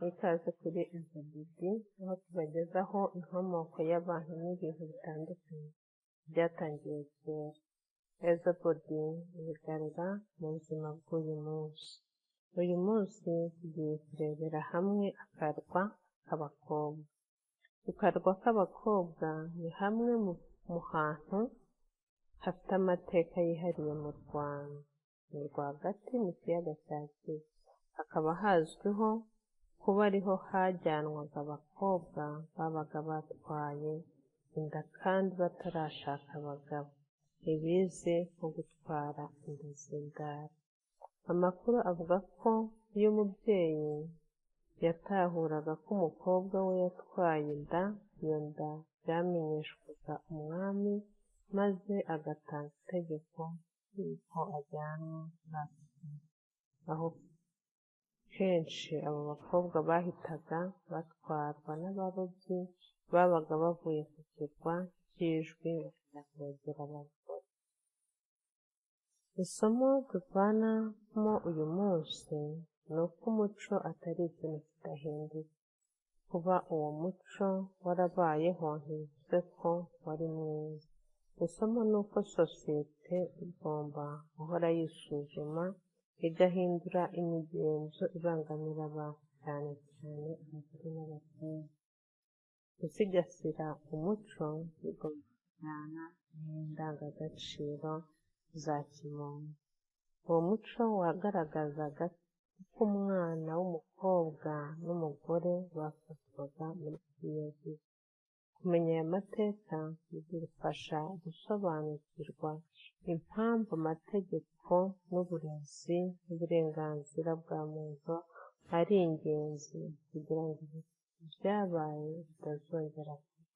Ikaze kuri EZOBD, aho tubagezaho inkomoko y'abantu n'ibintu bitandukanye byatangiye kera. EZOBD ibigarura mu buzima bw'uyu munsi. Uyu munsi tugiye kurebera hamwe akarwa k'abakobwa. Ku karwa k'abakobwa ni hamwe mu hantu hafite amateka yihariye mu Rwanda. Ni rwagati mu kiyaga cya Kivu. Hakaba hazwiho kuba ariho hajyanwaga abakobwa babaga batwaye inda kandi batarashaka abagabo, ibize nko gutwara inda z'indaro. Amakuru avuga ko iyo umubyeyi yatahuraga ko umukobwa we yatwaye inda, iyo nda byamenyeshwaga umwami maze agatanga itegeko y'uko ajyanwa muri ako kazi. Aho kenshi abo bakobwa bahitaga batwarwa n'abarobyi babaga bavuye ku kirwa cy'Ijwi bakajya kurogera abagore. Isomo tuvanamo uyu munsi ni uko umuco atari ikintu kidahinduka. Kuba uwo muco warabayeho ntibivuze ko wari mwiza. Isomo ni uko sosiyete igomba guhora yisuzuma, igahindura imigenzo ibangamira abantu, cyane cyane abagore n'abakobwa. Gusigasira umuco bigomba kujyana n'indangagaciro za kimuntu. Uwo muco wagaragazaga uko umwana w'umukobwa n'umugore bafatwaga muri kiriya gihe. Kumenya aya mateka bidufasha gusobanukirwa impamvu amategeko n'uburezi n'uburenganzira bwa muntu ari ingenzi kugira ngo ibyabaye bitazongera kuba.